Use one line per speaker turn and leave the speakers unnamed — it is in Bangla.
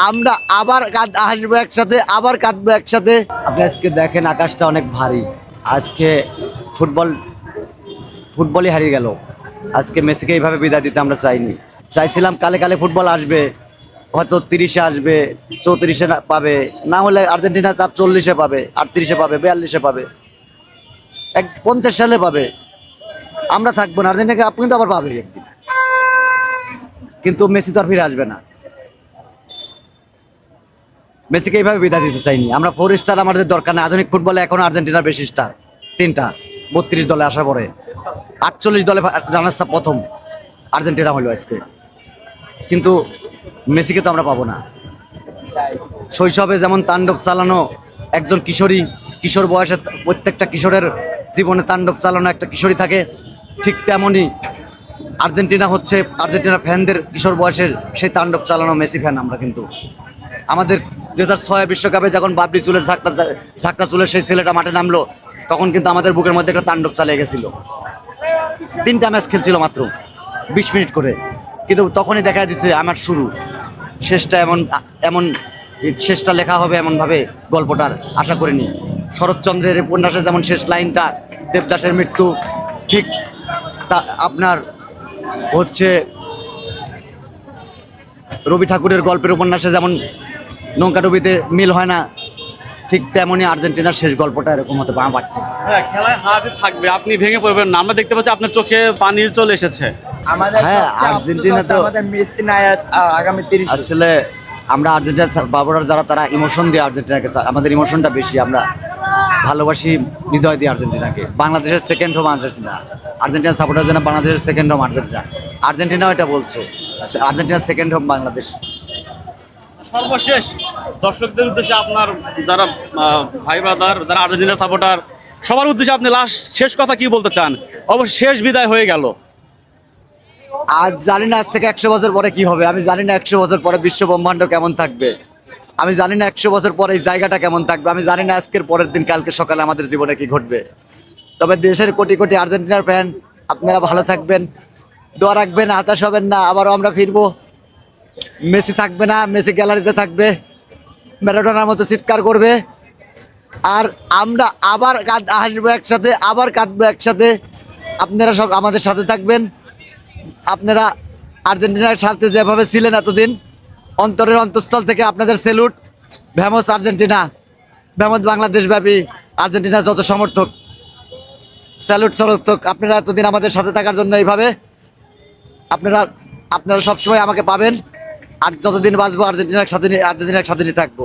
আমরা আবার হাসবো একসাথে, আবার কাঁদবো একসাথে। আপনি আজকে দেখেন আকাশটা অনেক ভারী। আজকে ফুটবল ফুটবলই হারিয়ে গেল। আজকে মেসিকে এইভাবে বিদায় দিতে আমরা চাইনি। চাইছিলাম কালে কালে ফুটবল আসবে, হয়তো 30-এ আসবে, 34-এ পাবে, না হলে আর্জেন্টিনা চাপ 40-এ পাবে, 38-এ পাবে, 42-এ পাবে, 50 সালে পাবে। আমরা থাকবো না, আর্জেন্টিনাকে আপনি তো আবার পাবে একদিন, কিন্তু মেসি তো আর ফিরে আসবে না। মেসিকে এইভাবে বিদায় দিতে চাইনি আমরা। 4 স্টার আমাদের দরকার নেই। আধুনিক ফুটবলে এখন আর্জেন্টিনার বেশি স্টার, 3টা। 32 দলে আসার পরে 48 দলে রানার্স আপ প্রথম আর্জেন্টিনা হলো আজকে, কিন্তু মেসিকে তো আমরা পাবো না। শৈশবে যেমন তাণ্ডব চালানো একজন কিশোর বয়সে, প্রত্যেকটা কিশোরের জীবনে তাণ্ডব চালানো একটা কিশোরী থাকে, ঠিক তেমনই আর্জেন্টিনা হচ্ছে আর্জেন্টিনা ফ্যানদের কিশোর বয়সের সেই তাণ্ডব চালানো মেসি ফ্যান আমরা। কিন্তু আমাদের 2006 বিশ্বকাপে যখন বাবরি চুলের ঝাঁকড়া চুলের সেই ছেলেটা মাঠে নামলো, তখন কিন্তু আমাদের বুকের মধ্যে একটা তাণ্ডব চালিয়ে গেছিল। 3টা ম্যাচ খেলছিল মাত্র 20 মিনিট করে, কিন্তু তখনই দেখা দিচ্ছে আমার শুরু। শেষটা এমন শেষটা লেখা হবে এমনভাবে গল্পটার আশা করিনি। শরৎচন্দ্রের উপন্যাসে যেমন শেষ লাইনটা দেবদাসের মৃত্যু, ঠিক তা আপনার হচ্ছে রবি ঠাকুরের গল্পের উপন্যাসে যেমন নৌকাডুবিতে মিল হয় না, ঠিক তেমনই আর্জেন্টিনার শেষ গল্পটা এরকম হতে পারত।
হ্যাঁ, খেলায় হার থাকবে, আপনি ভেঙে পড়বেন না। আমরা দেখতে পাচ্ছি আপনার চোখে পানি চলে এসেছে।
আমাদের
হ্যাঁ,
সবচেয়ে
আর্জেন্টিনা
আফসোস হচ্ছে
তো
আমাদের মেসি নাই আগামী 30
আসলে আমরা আর্জেন্টিনা বাবুরার যারা, তারা ইমোশন দিয়ে আর্জেন্টিনাকে, আমাদের ইমোশনটা বেশি। আমরা ভালোবাসি হৃদয় দিয়ে আর্জেন্টিনাকে। বাংলাদেশের second home Argentina, Argentina supporter জন্য বাংলাদেশের সেকেন্ড হোম আর্জেন্টিনা। আর্জেন্টিনাও এটা বলছে, আর্জেন্টিনার সেকেন্ড হোম বাংলাদেশ।
সর্বশেষ দর্শকদের উদ্দেশ্যে আপনার যারা ভাই ব্রাদার, যারা আর্জেন্টিনার সাপোর্টার, সবার উদ্দেশ্যে আপনি লাস্ট শেষ কথা কি বলতে চান? অবশ্য শেষ বিদায় হয়ে গেল।
আজ জানি না আজ থেকে 100 বছর পরে কি হবে। আমি জানি না 100 বছর পরে বিশ্ব ব্রহ্মাণ্ড কেমন থাকবে। আমি জানি না 100 বছর পরে এই জায়গাটা কেমন থাকবে। আমি জানি না আজকের পরের দিন, কালকে সকালে আমাদের জীবনে কি ঘটবে। তবে দেশের কোটি কোটি আর্জেন্টিনার ফ্যান, আপনারা ভালো থাকবেন, দোয়া রাখবেন, হতাশ হবেন না। আবারও আমরা ফিরবো। মেসি থাকবে না, মেসি গ্যালারিতে থাকবে, ম্যারাডোনার মতো চিৎকার করবে, আর আমরা আবার হাসবো একসাথে, আবার কাঁদবো একসাথে। আপনারা সব আমাদের সাথে থাকবেন। আপনারা আর্জেন্টিনার সাথে যেভাবে ছিলেন এতদিন, অন্তরের অন্তঃস্থল থেকে আপনাদের স্যালুট। ভ্যামোস আর্জেন্টিনা, ভ্যামোস বাংলাদেশ ব্যাপী আর্জেন্টিনার যত সমর্থক, স্যালুট সমর্থক। আপনারা এতদিন আমাদের সাথে থাকার জন্য এইভাবে আপনারা সবসময় আমাকে পাবেন। আর যতদিন বাঁচবো আর্জেন্টিনার সাথে নিয়ে থাকবো।